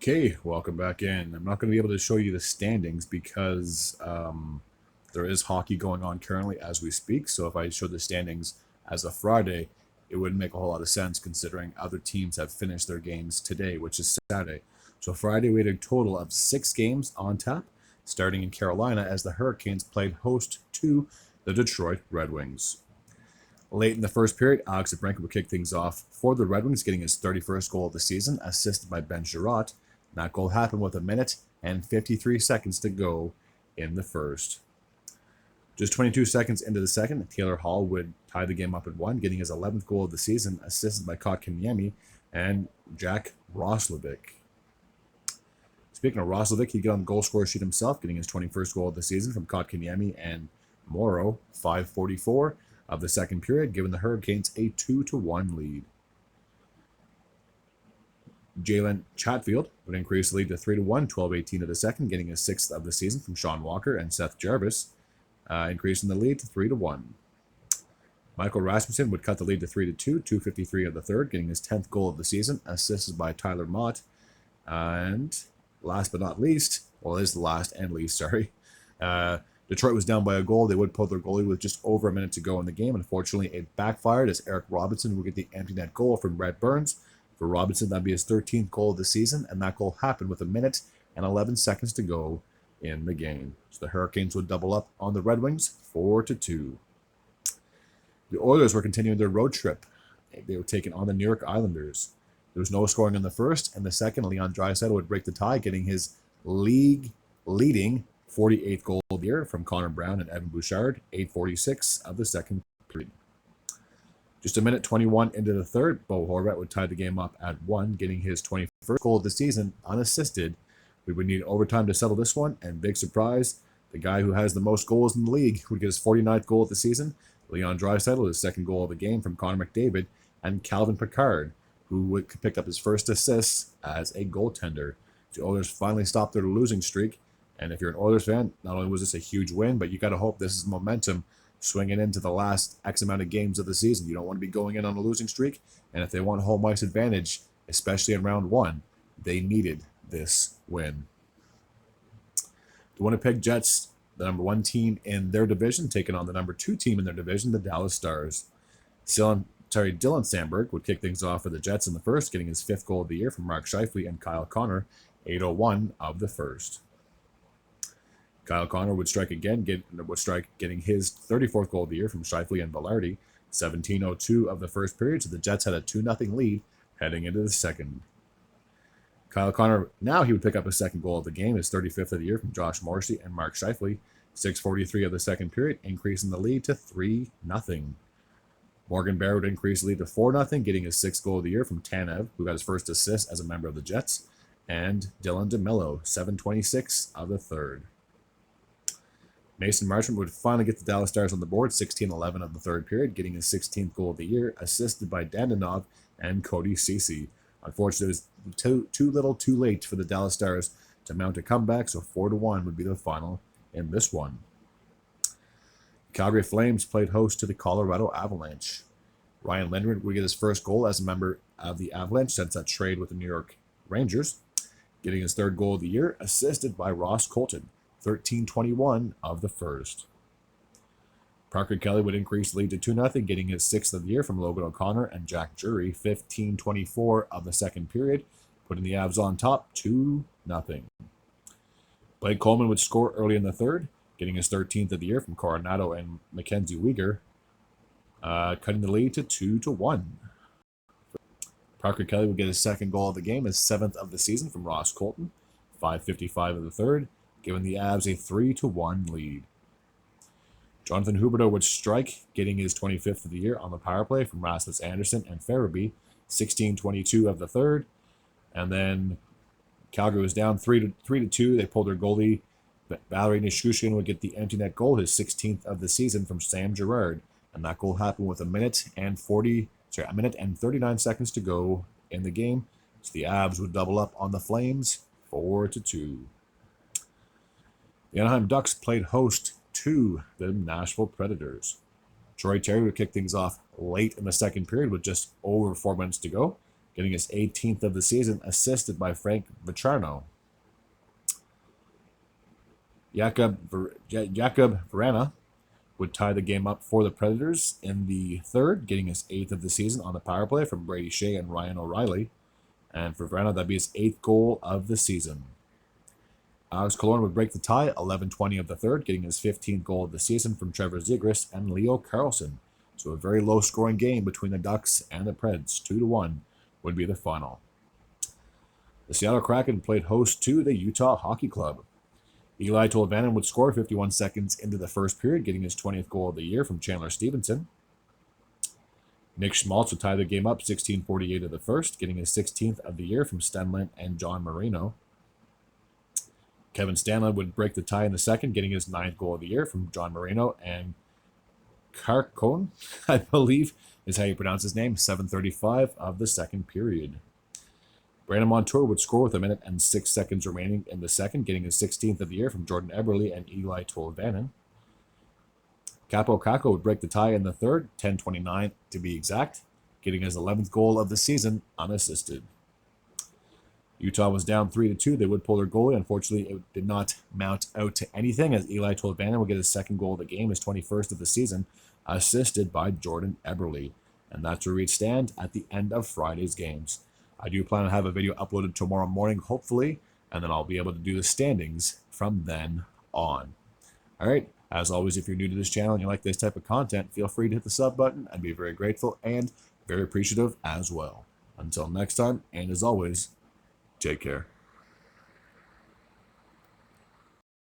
Okay, welcome back in. I'm not going to be able to show you the standings because there is hockey going on currently as we speak. So if I showed the standings as of Friday, it wouldn't make a whole lot of sense considering other teams have finished their games today, which is Saturday. So Friday, we had a total of 6 games on tap, starting in Carolina as the Hurricanes played host to the Detroit Red Wings. Late in the first period, Alex DeBrincat would kick things off for the Red Wings, getting his 31st goal of the season, assisted by Ben Girard. That goal happened with 1 minute and 53 seconds to go in the first. Just 22 seconds into the second, Taylor Hall would tie the game up at 1, getting his 11th goal of the season, assisted by Kotkaniemi and Jack Roslovic. Speaking of Roslovic, he'd get on the goal scorer sheet himself, getting his 21st goal of the season from Kotkaniemi and Morrow, 5:44 of the second period, giving the Hurricanes a 2-1 lead. Jalen Chatfield would increase the lead to 3-1, 12:18 of the second, getting his 6th of the season from Sean Walker and Seth Jarvis, increasing the lead to 3-1. Michael Rasmussen would cut the lead to 3-2, 2:53 of the third, getting his 10th goal of the season, assisted by Tyler Mott. And last but not least, well, it is the last and least, sorry, Detroit was down by a goal. They would pull their goalie with just over a minute to go in the game. Unfortunately, it backfired as Eric Robinson would get the empty net goal from Brett Burns. For Robinson, that'd be his 13th goal of the season, and that goal happened with 1 minute and 11 seconds to go in the game. So the Hurricanes would double up on the Red Wings, 4-2. The Oilers were continuing their road trip. They were taking on the New York Islanders. There was no scoring in the first, and the second, Leon Draisaitl would break the tie, getting his league-leading 48th goal of the year from Connor Brown and Evan Bouchard, 8:46 of the second period. Just 1:21 into the third, Bo Horvat would tie the game up at 1, getting his 21st goal of the season unassisted. We would need overtime to settle this one, and big surprise, the guy who has the most goals in the league would get his 49th goal of the season. Leon Draisaitl, his second goal of the game from Connor McDavid, and Calvin Pickard, who picked up his first assist as a goaltender. The Oilers finally stopped their losing streak, and if you're an Oilers fan, not only was this a huge win, but you got to hope this is momentum swinging into the last X amount of games of the season. You don't want to be going in on a losing streak, and if they want home ice advantage, especially in round 1, they needed this win. The Winnipeg Jets, the number 1 team in their division, taking on the number 2 team in their division, the Dallas Stars. Dylan Sandberg would kick things off for the Jets in the first, getting his 5th goal of the year from Mark Scheifele and Kyle Connor, 8:01 of the first. Kyle Connor would strike again, getting his 34th goal of the year from Scheifele and Velarde, 17:02 of the first period, so the Jets had a 2-0 lead heading into the second. Kyle Connor, now he would pick up his second goal of the game, his 35th of the year from Josh Morrissey and Mark Scheifele, 6:43 of the second period, increasing the lead to 3-0. Morgan Bear would increase the lead to 4-0, getting his 6th goal of the year from Tanev, who got his first assist as a member of the Jets, and Dylan DeMello, 7:26 of the third. Mason Marchment would finally get the Dallas Stars on the board, 16:11 of the third period, getting his 16th goal of the year, assisted by Dandanov and Cody Ceci. Unfortunately, it was too little too late for the Dallas Stars to mount a comeback, so 4-1 would be the final in this one. Calgary Flames played host to the Colorado Avalanche. Ryan Lindgren would get his first goal as a member of the Avalanche since that trade with the New York Rangers, getting his 3rd goal of the year, assisted by Ross Colton, 13:21 of the first. Parker Kelly would increase the lead to 2-0, getting his 6th of the year from Logan O'Connor and Jack Jury, 15:24 of the second period, putting the Avs on top 2-0. Blake Coleman would score early in the third, getting his 13th of the year from Coronado and Mackenzie Weegar, cutting the lead to 2-1. Parker Kelly would get his 2nd goal of the game, his 7th of the season from Ross Colton, 5:55 of the third, giving the Avs a 3-1 lead. Jonathan Huberdeau would strike, getting his 25th of the year on the power play from Rasmus Anderson and Farabee, 16:22 of the third. And then Calgary was down 3-2. They pulled their goalie. Valerie Nichushkin would get the empty net goal, his 16th of the season from Sam Girard. And that goal happened with 1:39 seconds to go in the game. So the Avs would double up on the Flames, 4-2. The Anaheim Ducks played host to the Nashville Predators. Troy Terry would kick things off late in the second period with just over 4 minutes to go, getting his 18th of the season, assisted by Frank Vicharno. Jakub Vrana would tie the game up for the Predators in the third, getting his 8th of the season on the power play from Brady Shea and Ryan O'Reilly. And for Vrana, that'd be his 8th goal of the season. Alex Killorn would break the tie, 11-20 of the third, getting his 15th goal of the season from Trevor Zegras and Leo Carlson. So a very low-scoring game between the Ducks and the Preds. 2-1 would be the final. The Seattle Kraken played host to the Utah Hockey Club. Eli Tolvanen would score 51 seconds into the first period, getting his 20th goal of the year from Chandler Stevenson. Nick Schmaltz would tie the game up 16:48 of the first, getting his 16th of the year from Stenlund and John Marino. Kevin Stanley would break the tie in the second, getting his 9th goal of the year from John Marino and Carcone, I believe is how you pronounce his name, 7:35 of the second period. Brandon Montour would score with 1 minute and 6 seconds remaining in the second, getting his 16th of the year from Jordan Eberle and Eli Tolvanen. Capo Caco would break the tie in the third, 10:29 to be exact, getting his 11th goal of the season unassisted. Utah was down 3-2. They would pull their goalie. Unfortunately, it did not mount out to anything, as Eli Tolvanen would get his 2nd goal of the game, his 21st of the season, assisted by Jordan Eberle. And that's where we'd stand at the end of Friday's games. I do plan to have a video uploaded tomorrow morning, hopefully, and then I'll be able to do the standings from then on. All right, as always, if you're new to this channel and you like this type of content, feel free to hit the sub button. I'd be very grateful and very appreciative as well. Until next time, and as always, take care.